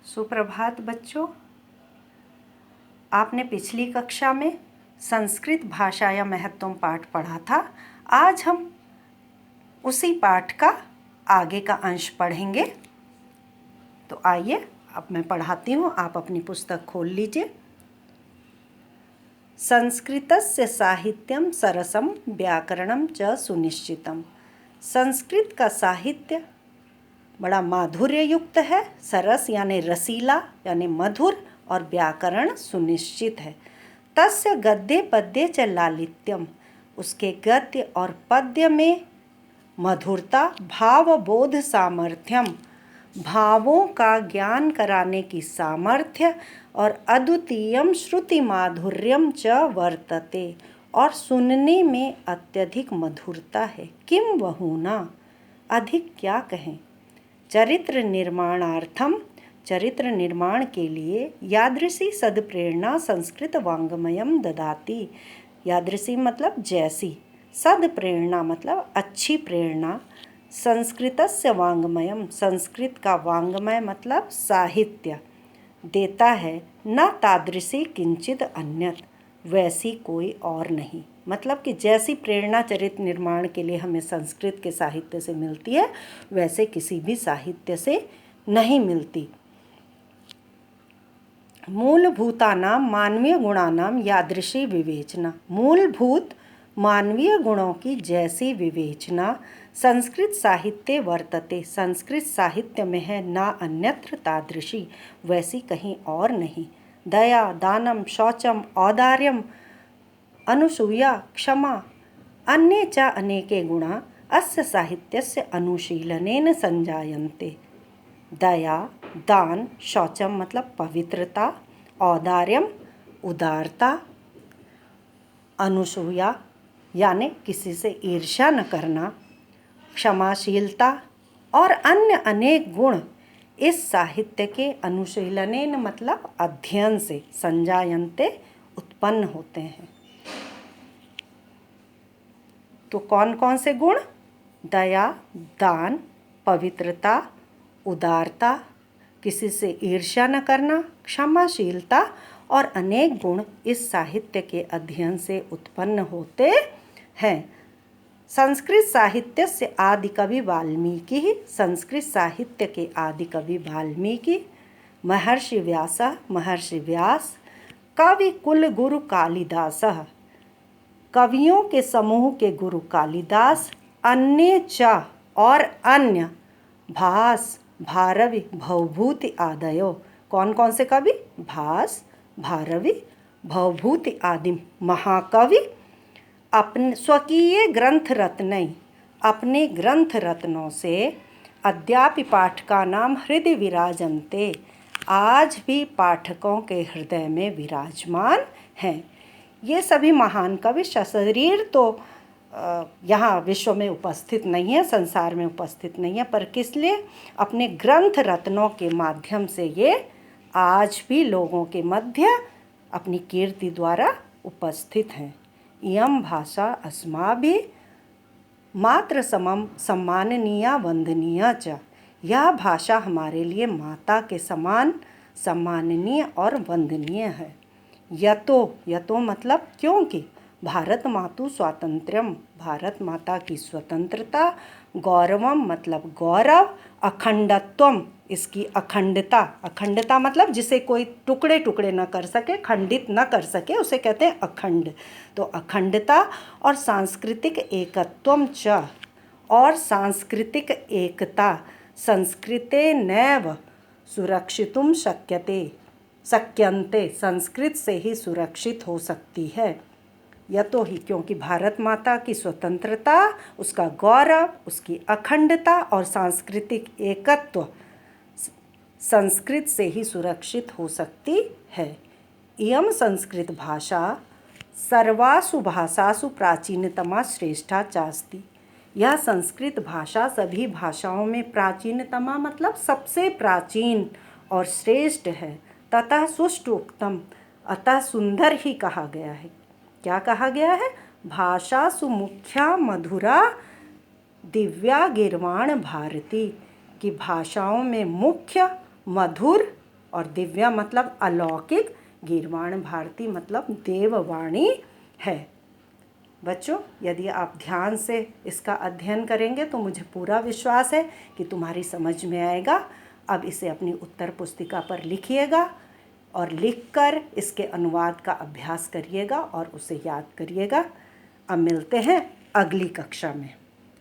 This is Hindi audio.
सुप्रभात बच्चों। आपने पिछली कक्षा में संस्कृत भाषा या महत्वम पाठ पढ़ा था। आज हम उसी पाठ का आगे का अंश पढ़ेंगे। तो आइए अब मैं पढ़ाती हूँ, आप अपनी पुस्तक खोल लीजिए। संस्कृतस्य साहित्यम सरसम व्याकरणम च सुनिश्चितम। संस्कृत का साहित्य बड़ा माधुर्य युक्त है, सरस यानी रसीला यानी मधुर, और व्याकरण सुनिश्चित है। तस्य गद्य पद्य च लालित्यम, उसके गद्य और पद्य में मधुरता, भावबोध सामर्थ्यम, भावों का ज्ञान कराने की सामर्थ्य, और अद्वितीयम श्रुति माधुर्यम च वर्तते, और सुनने में अत्यधिक मधुरता है। किम बहुना, अधिक क्या कहें। चरित्र निर्माणार्थम, चरित्र निर्माण के लिए यादृशी सदप्रेरणा संस्कृत वाङ्मयम ददाति। यादृशी मतलब जैसी, सदप्रेरणा मतलब अच्छी प्रेरणा, संस्कृतस्य वाङ्मयम, संस्कृत का वाङ्मय मतलब साहित्य देता है। न तादृशी किंचित अन्यत, वैसी कोई और नहीं। मतलब कि जैसी प्रेरणा चरित्र निर्माण के लिए हमें संस्कृत के साहित्य से मिलती है, वैसे किसी भी साहित्य से नहीं मिलती। मूलभूतानां मानवीय गुणानां यादृशी विवेचना, मूलभूत मानवीय गुणों की जैसी विवेचना संस्कृत साहित्य वर्तते, संस्कृत साहित्य में है। ना अन्यत्र तादृशी, वैसी कहीं और नहीं। दया, दानम, शौचम, औदार्यम, अनुसूया, क्षमा, अन्ये च अनेके गुणा अस्य साहित्यस्य अनुशीलनेन संजायन्ते। दया, दान, शौचम मतलब पवित्रता, औदार्यम उदारता, अनुसूया यानी किसी से ईर्ष्या न करना, क्षमाशीलता और अन्य अनेक गुण इस साहित्य के अनुशीलनेन मतलब अध्ययन से, संजायन्ते उत्पन्न होते हैं। तो कौन कौन से गुण? दया, दान, पवित्रता, उदारता, किसी से ईर्ष्या न करना, क्षमाशीलता और अनेक गुण इस साहित्य के अध्ययन से उत्पन्न होते हैं। संस्कृत साहित्य से आदि कवि वाल्मीकि, संस्कृत साहित्य के आदि कवि वाल्मीकि, महर्षि व्यास, महर्षि व्यास, कवि कुल गुरु कालिदास, कवियों के समूह के गुरु कालिदास, अन्य च और अन्य, भास, भारवि, भवभूति आदयो। कौन कौन से कवि? भास, भारवि, भवभूति आदि महाकवि अपने स्वकीय ग्रंथ रत्न, अपने ग्रंथ रत्नों से अद्यापि पाठका नाम हृदय विराजन्ते, आज भी पाठकों के हृदय में विराजमान हैं। ये सभी महान कवि सशरीर तो यहाँ विश्व में उपस्थित नहीं है, संसार में उपस्थित नहीं है, पर किस लिए? अपने ग्रंथ रत्नों के माध्यम से ये आज भी लोगों के मध्य अपनी कीर्ति द्वारा उपस्थित हैं। इयं भाषा अस्माभिः मात्र समम सम्माननीया वंदनीया च, यह भाषा हमारे लिए माता के समान सम्माननीय और वंदनीय है। यतो मतलब क्योंकि, भारत मातु स्वातंत्र्यम, भारत माता की स्वतंत्रता, गौरवम मतलब गौरव, अखंडत्वम इसकी अखंडता, अखंडता मतलब जिसे कोई टुकड़े टुकड़े न कर सके, खंडित न कर सके, उसे कहते हैं अखंड। तो अखंडता और सांस्कृतिक एकत्वम च, और सांस्कृतिक एकता संस्कृते नैव सुरक्षितुम शक्यन्ते, संस्कृत से ही सुरक्षित हो सकती है। यतो ही क्योंकि भारत माता की स्वतंत्रता, उसका गौरव, उसकी अखंडता और सांस्कृतिक एकत्व संस्कृत से ही सुरक्षित हो सकती है। इयं संस्कृत भाषा सर्वासु भाषासु प्राचीनतमा श्रेष्ठा चास्ति, यह संस्कृत भाषा सभी भाषाओं में प्राचीनतमा मतलब सबसे प्राचीन और श्रेष्ठ है। ततः सुष्ठुक्तम, अतः सुंदर ही कहा गया है। क्या कहा गया है? भाषा सुमुख्या मधुरा दिव्या गिर्वाण भारती, कि भाषाओं में मुख्य, मधुर और दिव्या मतलब अलौकिक, गीर्वाण भारती मतलब देववाणी है। बच्चों, यदि आप ध्यान से इसका अध्ययन करेंगे तो मुझे पूरा विश्वास है कि तुम्हारी समझ में आएगा। अब इसे अपनी उत्तर पुस्तिका पर लिखिएगा और लिखकर इसके अनुवाद का अभ्यास करिएगा और उसे याद करिएगा। अब मिलते हैं अगली कक्षा में।